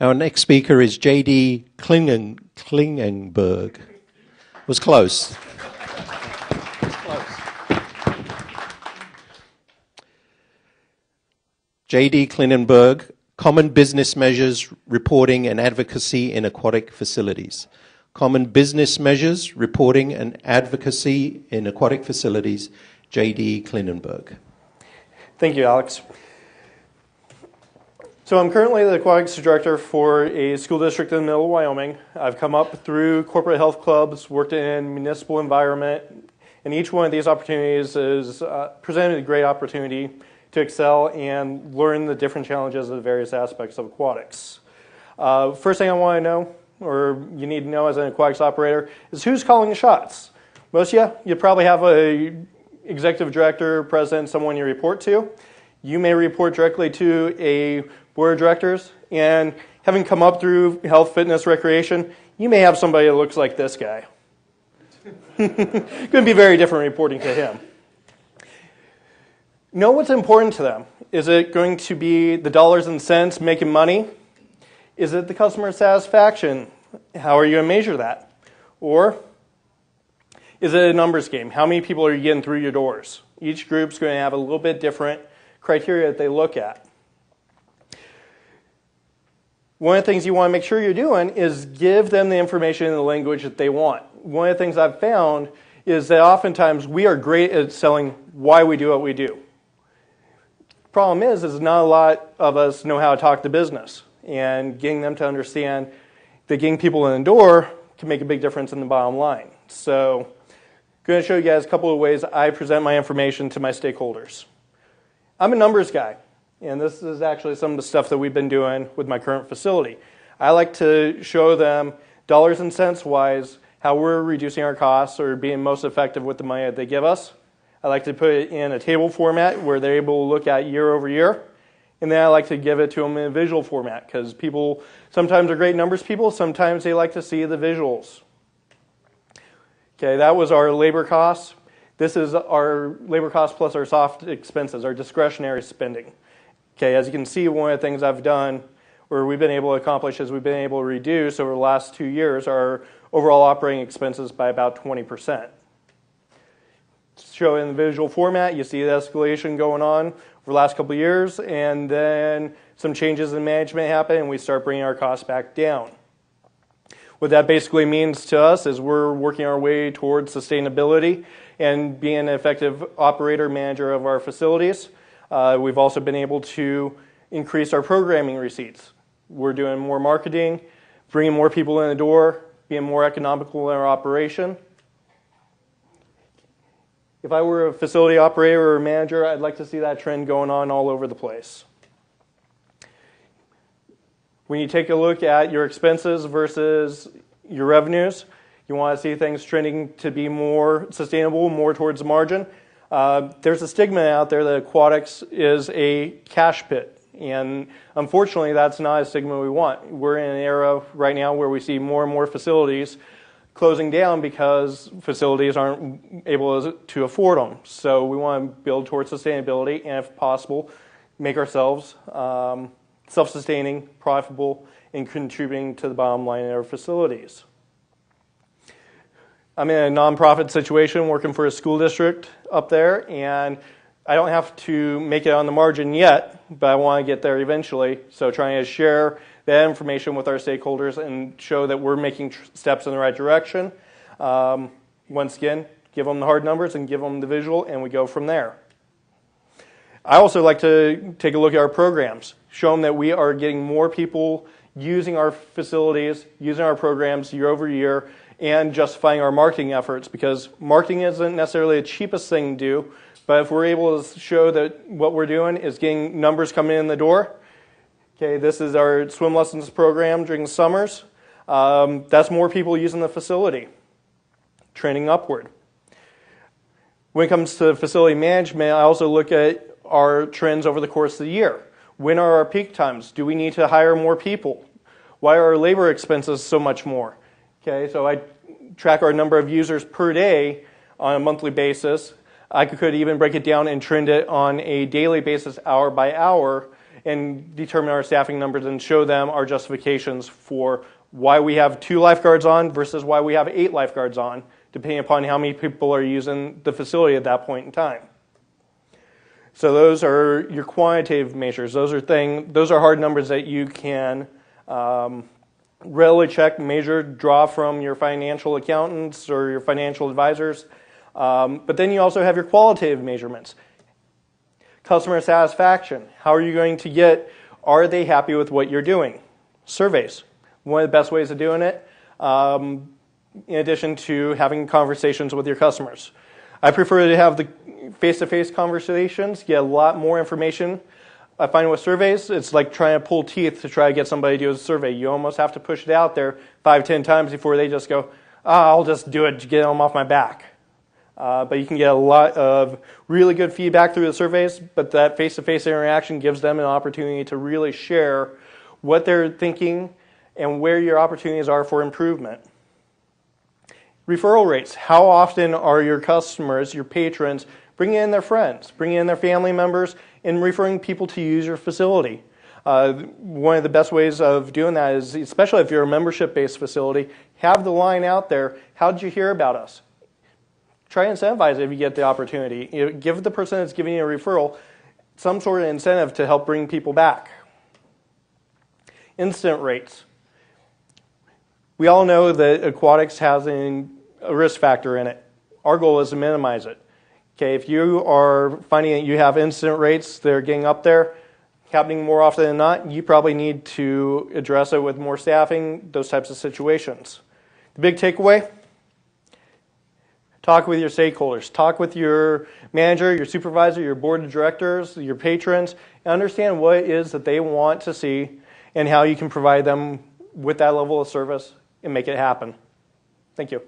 Our next speaker is JD Klingenberg. Was close. JD Klingenberg, Common Business Measures, Reporting and Advocacy in Aquatic Facilities. Common Business Measures, Reporting and Advocacy in Aquatic Facilities, JD Klingenberg. Thank you, Alex. So I'm currently the aquatics director for a school district in the middle of Wyoming. I've come up through corporate health clubs, worked in municipal environment, and each one of these opportunities is presented a great opportunity to excel and learn the different challenges of the various aspects of aquatics. First thing I want to know, or you need to know as an aquatics operator, is who's calling the shots. Most of you probably have a executive director, president, someone you report to. You may report directly to a board of directors, and having come up through health, fitness, recreation, you may have somebody that looks like this guy. Going to be very different reporting to him. Know what's important to them. Is it going to be the dollars and cents making money? Is it the customer satisfaction? How are you going to measure that? Or is it a numbers game? How many people are you getting through your doors? Each group's going to have a little bit different criteria that they look at. One of the things you want to make sure you're doing is give them the information in the language that they want. One of the things I've found is that oftentimes we are great at selling why we do what we do. Problem is not a lot of us know how to talk to business, and getting them to understand that getting people in the door can make a big difference in the bottom line. So I'm going to show you guys a couple of ways I present my information to my stakeholders. I'm a numbers guy, and this is actually some of the stuff that we've been doing with my current facility. I like to show them dollars and cents wise how we're reducing our costs or being most effective with the money that they give us. I like to put it in a table format where they're able to look at year over year. And then I like to give it to them in a visual format because people sometimes are great numbers people, sometimes they like to see the visuals. Okay, that was our labor costs. This is our labor costs plus our soft expenses, our discretionary spending. Okay, as you can see, one of the things I've done or we've been able to accomplish is we've been able to reduce over the last 2 years our overall operating expenses by about 20%. Show it in the visual format, you see the escalation going on over the last couple of years, and then some changes in management happen and we start bringing our costs back down. What that basically means to us is we're working our way towards sustainability and being an effective operator, manager of our facilities. We've also been able to increase our programming receipts. We're doing more marketing, bringing more people in the door, being more economical in our operation. If I were a facility operator or a manager, I'd like to see that trend going on all over the place. When you take a look at your expenses versus your revenues, you want to see things trending to be more sustainable, more towards the margin. There's a stigma out there that aquatics is a cash pit. And unfortunately, that's not a stigma we want. We're in an era right now where we see more and more facilities closing down because facilities aren't able to afford them. So we want to build towards sustainability and, if possible, make ourselves self-sustaining, profitable, and contributing to the bottom line in our facilities. I'm in a nonprofit situation working for a school district up there, and I don't have to make it on the margin yet, but I want to get there eventually. So trying to share that information with our stakeholders and show that we're making steps in the right direction. Once again, give them the hard numbers and give them the visual, and we go from there. I also like to take a look at our programs, show them that we are getting more people using our facilities, using our programs year over year, and justifying our marketing efforts, because marketing isn't necessarily the cheapest thing to do, but if we're able to show that what we're doing is getting numbers coming in the door. Okay, this is our swim lessons program during the summers. That's more people using the facility, trending upward. When it comes to facility management, I also look at our trends over the course of the year. When are our peak times? Do we need to hire more people? Why are our labor expenses so much more? Okay, so I track our number of users per day on a monthly basis. I could even break it down and trend it on a daily basis, hour by hour, and determine our staffing numbers and show them our justifications for why we have 2 lifeguards on versus why we have 8 lifeguards on, depending upon how many people are using the facility at that point in time. So those are your quantitative measures. Those are hard numbers that you can readily check, measure, draw from your financial accountants or your financial advisors. But then you also have your qualitative measurements. Customer satisfaction. How are you going to get, are they happy with what you're doing? Surveys. One of the best ways of doing it, in addition to having conversations with your customers. I prefer to have the face-to-face conversations, get a lot more information. I find with surveys, it's like trying to pull teeth to try to get somebody to do a survey. You almost have to push it out there 5-10 times before they just go, I'll just do it to get them off my back. But you can get a lot of really good feedback through the surveys, but that face-to-face interaction gives them an opportunity to really share what they're thinking and where your opportunities are for improvement. Referral rates. How often are your customers, your patrons, bringing in their friends, bringing in their family members, and referring people to use your facility? One of the best ways of doing that is, especially if you're a membership-based facility, have the line out there, how did you hear about us? Try to incentivize it if you get the opportunity. Give the person that's giving you a referral some sort of incentive to help bring people back. Incident rates. We all know that Aquatics has a risk factor in it. Our goal is to minimize it. Okay, if you are finding that you have incident rates that are getting up there, happening more often than not, you probably need to address it with more staffing, those types of situations. The big takeaway, talk with your stakeholders. Talk with your manager, your supervisor, your board of directors, your patrons, and understand what it is that they want to see and how you can provide them with that level of service and make it happen. Thank you.